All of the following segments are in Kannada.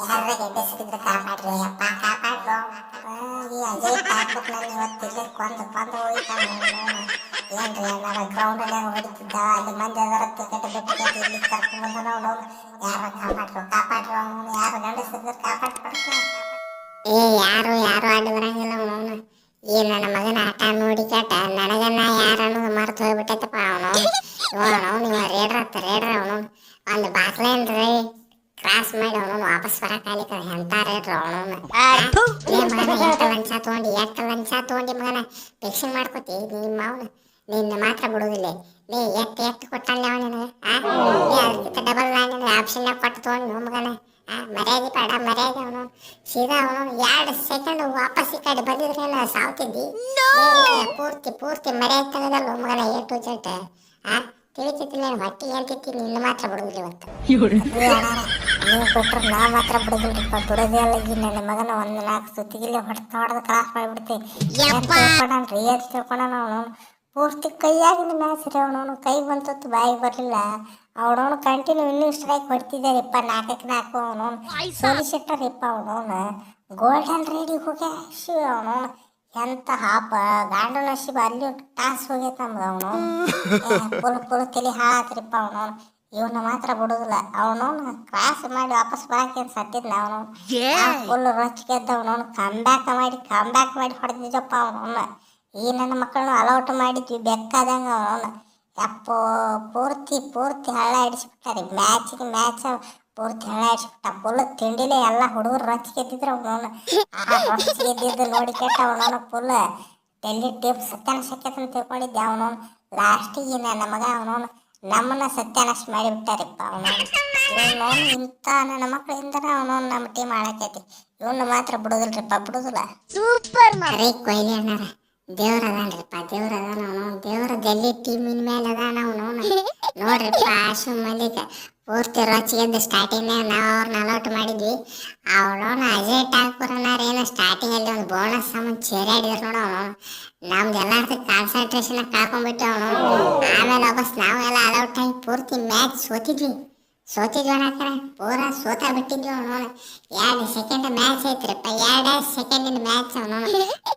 ಯಾರ ಗೆಡ್ಡೆ ಸಿಕ್ಕಿದ್ರೆ ಕಾಪಾಡ್ರಿ ಅಪ್ಪ ಕಾಪಾಡ್ರು. ಈ ಅಜಯ್ ಠಾಕೂರ್ ನಾನು ಇವತ್ತು ಇಲ್ಲಿ ಕೊಂದು ಹೋಯ್ತಾವ. ಏನ್ರಿ ಅಣ್ಣಾರ ಗ್ರೌಂಡಲ್ಲಿ ಹೊಡಿತಿದ್ದ ಅಲ್ಲಿ ಮಂದಿ ಅದರ ಟಿಕೆಟ್ ಬಿಟ್ಟು ಇಲ್ಲಿ ಕರ್ಕೊಂಡು ಬಂದ ನೋಡು. ಯಾರ ಕಾಪಾಡ್ರು ಅವನು ಯಾರು ಗಂಡಸಿದ್ರೆ ಕಾಪಾಡ್ಕೊಡ್ತಾರೆ. ಯಾರು ಆಡಿ ಬರಂಗಿಲ್ಲ ಅವನು. ಈ ನನ್ನ ಮಗನ ಆಟ ನೋಡಿ ಕೇಟ ನನಗನ್ನ ಯಾರು ಅನ್ನೋದು ಮರ್ತು ಹೋಗ್ಬಿಟ್ಟೈತಪ್ಪ. ಅವನು ಇವ ರೇಡ್ರ ಅವನು ಒಂದು ಬಾಕ್ಲೇನ್ರಿ ಕ್ರಾಸ್ ಮಾಡಿ ಅವನು ವಾಪಸ್ ಬರಕಾಲಿಕ ಎಂತ ರೇಡ್ರ ಅವನು. ಎಷ್ಟು ಲಂಚ ತಗೊಂಡಿ ಮಗನ ಫಿಕ್ಸಿಂಗ್ ಮಾಡ್ಕೋತಿ ನಿಮ್ಮ ಅವನು. ನಿನ್ನ ಮಾತ್ರ ಬಿಡುವುದಿಲ್ಲ. ನೀ ಎಷ್ಟು ಕೊಟ್ಟಲ್ಲ ಅವ ನಿನಗೆ. ಅದಕ್ಕಿಂತ ಡಬಲ್ ಆಪ್ಷನ್ ಕೊಟ್ಟು ತಗೊಂಡು ಮಗನ ಮರ್ಯಾದೆ ಬೇಡ ಮರ್ಯಾದೆ. ಅವನು ಸೀದಾ ಅವನು 2 ಸೆಕೆಂಡ್ ವಾಪಸ್ ಈ ಕಡೆ ಬಂದಿದ್ರೆ ಸಾವ್ತಿದ್ದಿ. ಪೂರ್ತಿ ಮರ್ಯಾದೆ ತೆಗೆದಲ್ಲ ಮಗನ A to Z. ತಿಳಿತಿತ್ತಿಲ್ಲ ಹೊಟ್ಟಿಗೆ ಅಂತಿತ್ತಿ. ನಿನ್ನ ಮಾತ್ರ ಬಿಡುವುದಿಲ್ಲ ಇವತ್ತು. ನೀವು ಕೊಟ್ಟರು ನಾ ಮಾತ್ರ ಬಿಡುದಿಲ್ರಿಪ್ಪ. ಬಿಡೋದೇ ಅಲ್ಲ. ಈ ನನ್ನ ಮಗನ 1-4 ಸುತ್ತಿಗಿಲ್ಲೇ ಹೊಡೆದು ಕ್ರಾಸ್ ಮಾಡಿಬಿಡ್ತೀನಿ. ತಿಳ್ಕೊಂಡ್ರಿ ಏನ್ ತಿಳ್ಕೊಂಡ ಅವನು ಪೂರ್ತಿ ಕೈಯಾಗಿನ ಮ್ಯಾಚ್ ರೀ. ಅವನವನು ಕೈ ಬಂತು ಬಾಯಿಗೆ ಬರಲಿಲ್ಲ. ಅವನವನು ಕಂಟಿನ್ಯೂ ಇನ್ನೂ ಸ್ಟ್ರೈಕ್ ಹೊಡ್ತಿದ್ದಾರಿಪ್ಪ. 4-4 ಅವನವನು ಸೋಲಿಸಿಟ್ಟರಿಪ್ಪ. ಅವನವನು ಗೋಲ್ಡನ್ ರೇಡಿಗೆ ಹೋಗ್ಯ ಶಿವ. ಅವನವನು ಎಂತ ಹಾಪ ಗಾಂಡನ ಶಿವ ಅಲ್ಲಿ ಟಾಸ್ ಹೋಗೈತೆ ನಮ್ದು. ಅವನು ಪುಲ್ ತಲೆ ಹಾಳಾತ್ರಿಪ್ಪ. ಅವನವನು ಇವನ್ನ ಮಾತ್ರ ಬಿಡುದಿಲ್ಲ. ಅವನವನು ಕ್ರಾಸ್ ಮಾಡಿ ವಾಪಸ್ ಬರಾಕ ಸತ್ತಿದ್ನ. ಅವನು ಫುಲ್ ರೊಚ್ಚಿಗೆದ್ದ. ಅವನವನು ಕಂಬ್ಯಾಕ್ ಮಾಡಿ ಹೊಡೆದಿದ್ದಪ್ಪ. ಅವನವನ್ನ ಈ ನನ್ನ ಮಕ್ಕಳನ್ನು ಅಲೌಟ್ ಮಾಡಿದ್ವಿ ಬೇಕಾದಂಗ. ಅವನವನು ಅಪ್ಪೋ ಪೂರ್ತಿ ಹಳ್ಳ ಹಿಡಿಸ್ಬಿಟ್ಟಾರೆ. ಮ್ಯಾಚ್ ಪೂರ್ತಿ ಹಳ್ಳ ಹಿಡಿಸ್ಬಿಟ್ಟ. ಫುಲ್ ತಿಂಡಿಲೇ ಎಲ್ಲ ಹುಡುಗರು ರೊಚ್ಚಿಗೆದ್ದಿದ್ರು. ಅವನವನು ರೊಚ್ಚಿಗೆದ್ದಿದ್ದು ನೋಡಿ ಕೆಟ್ಟ ಅವನವನು ಫುಲ್ ಡೆಲ್ಲಿ ಟೀಮ್ ಸತ್ಯಾನಾಶ ಅಂತ ತಿಳ್ಕೊಂಡಿದ್ದೆ. ಅವನವನು ಲಾಸ್ಟಿಗೆ ನನ್ನ ಮಗ ಅವನವನು ನಮ್ಮನ್ನ ಸತ್ಯಾನಾಶ ಮಾಡಿಬಿಟ್ಟಾರಿಪ್ಪ. ಅವನವನು ಇಂಥ ನನ್ನ ಮಕ್ಕಳಿಂದ ಅವನವನು ನಮ್ಮ ಟೀಮ್ ಆಳಕೈತಿ. ಇವನ್ನ ಮಾತ್ರ ಬಿಡುದಿಲ್ರಿಪ್ಪ ಬಿಡುದಿಲ್ಲ. ಸೂಪರ್ ಕೊಹ್ಲಿ ಅಣ್ಣಾರ ದೇವ್ರ ಅದಾನ್ರಿಪ್ಪ. ದೇವ್ರ ಡೆಲ್ಲಿ ಟೀಮಿನ ಮೇಲೆ ಅದಾನ ಅವನು. ನೋಡ್ರಿಪ್ಪ ಆಶು ಮಲ್ಲಿಕ ಪೂರ್ತಿ ರೊಚ್ಚಿಗೆದ್ದು ಸ್ಟಾರ್ಟಿಂಗ್ನಾಗ ನಾವು ಅವ್ರನ್ನ ಅಲೌಟ್ ಮಾಡಿದ್ವಿ. ಅವಳವನು ಅಜಯ್ ಠಾಕೂರ್ ಅನ್ನಾರ ಏನು ಸ್ಟಾರ್ಟಿಂಗಲ್ಲಿ ಒಂದು ಬೋನಸ್ ಸಂಬಂಧ ಚೇರಾಡಿದ್ರು ನೋಡು. ಅವನು ನಮ್ದು ಎಲ್ಲಾರ್ದು ಕಾನ್ಸಂಟ್ರೇಷನ್ ಕಾಕೊಂಡ್ಬಿಟ್ಟು ಅವನು. ಆಮೇಲೆ ವಾಪಸ್ ನಾವೆಲ್ಲ ಅಲೌಟ್ ಆಗಿ ಪೂರ್ತಿ ಮ್ಯಾಚ್ ಸೋತಿದ್ವಿ ಅನ್ನಕರ ಪೂರಾ ಸೋತ ಬಿಟ್ಟಿದ್ವಿ. ಅವನು 2 ಸೆಕೆಂಡ್ ಮ್ಯಾಚ್ ಐತ್ರಿಪ್ಪ. 2 ಸೆಕೆಂಡಿನ ಮ್ಯಾಚ್ ಅವನು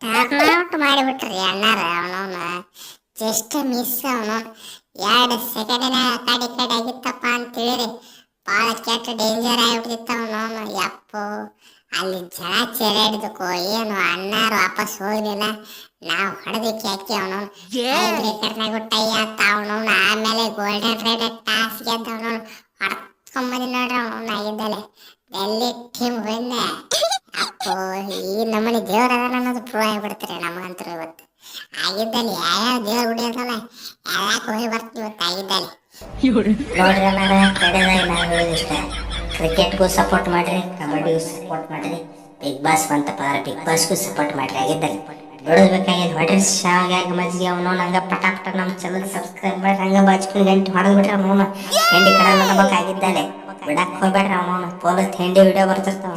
ಟರ್ನ್ಔಟ್ ಮಾಡಿಬಿಟ್ರಿ ಅಣ್ಣಾರ. ಅವನವನು ಜಸ್ಟ್ ಮಿಸ್. ಅವನು 2 ಸೆಕೆಂಡಿನ ಕಡೆ ಆಗಿತ್ತಪ್ಪ ಅಂತೇಳಿ ಭಾಳ ಕೆಟ್ಟ ಡೇಂಜರ್ ಆಗಿಬಿಡ್ತಿತ್ತು. ಅವನವನು ಯಪ್ಪು ಅಲ್ಲಿ ಜನ ಚೆರಾಡಿದಕ್ಕೋ ಏನು ಅಣ್ಣಾರು ವಾಪಸ್ ಹೋಗ್ಲಿಲ್ಲ. ನಾವು ಹೊಡೆದಕ್ಕೆ ಹಾಕಿ ಅವನವನು ಬ್ರೇಕರ್ನಾಗ ಟೈ ಆಗ್ತ ಅವನವನು. ಆಮೇಲೆ ಗೋಲ್ಡನ್ ರೇಡ್ ಟಾಸ್ ಗೆದ್ದ ಅವನವನು ಹೊಡ್ಕೊಂಬಂದಿ ನೋಡ್ರಿ. ಅವನವನು ಆಗಿದ್ದಲೆ ಡೆಲ್ಲಿ ಟೀಮ್ ವಿನ್. ಅಪ್ಪೋ ಈ ನಮ್ಮನೆ ದೇವ್ರ ಅದ ಅನ್ನೋದು ಪ್ರೂವ್ ಆಗಿಬಿಡ್ತಾರೆ ನಮಗಂತೂ ಇವತ್ತು. ಆಗಿದ್ದಲ್ಲಿ ಯಾವ ದೇವ್ರ ಗುಡಿ ಅದಲ್ಲ ಯಾಕೆ ಹೋಗಿ ಬರ್ತೀವಿ ಇವತ್ತು ಆಗಿದ್ದಲ್ಲಿ. ನೋಡ್ರಿ ಅನ್ನಾರ ಕಡೆದಾಗ ನಾನು ಹೇಳೋದಿಷ್ಟ, ಕ್ರಿಕೆಟ್ಗೂ ಸಪೋರ್ಟ್ ಮಾಡ್ರಿ, ಕಬಡ್ಡಿಗೂ ಸಪೋರ್ಟ್ ಮಾಡ್ರಿ, ಬಿಗ್ ಬಾಸ್ ಬಂತಪ್ಪ ಬಿಗ್ ಬಾಸ್ಗೂ ಸಪೋರ್ಟ್ ಮಾಡ್ರಿ. ಆಗಿದ್ದಲ್ಲಿ ಬಿಡೋದ್ಬೇಕಾಗಿದ್ದು ಹೊಡ್ರಿ ಶಾವ್ಯಾಗ ಮಜ್ಜಿಗೆ ಅವನು ಹಂಗ ಪಟ ನಮ್ಮ ಚಾನಲ್ ಸಬ್ಸ್ಕ್ರೈಬ್ ಮಾಡ್ರಿ. ಹಂಗ ಬಾಚ್ಕೊಂಡು ಗಂಟೆ ಹೊಡೆದ್ಬಿಟ್ರೆ ಅವನು ತಿಂಡಿ ಕಡೆ ನೋಡ್ಬೇಕಾಗಿದ್ದಾಳೆ ಬಿಡಕ್ಕೆ ಹೋಗ್ಬೇಡ್ರಿ. ಅವನು ಪೊಲೀಸ್ ತಿಂಡಿ ವಿಡಿಯೋ ಬರ್ತಿರ್ತಾವ.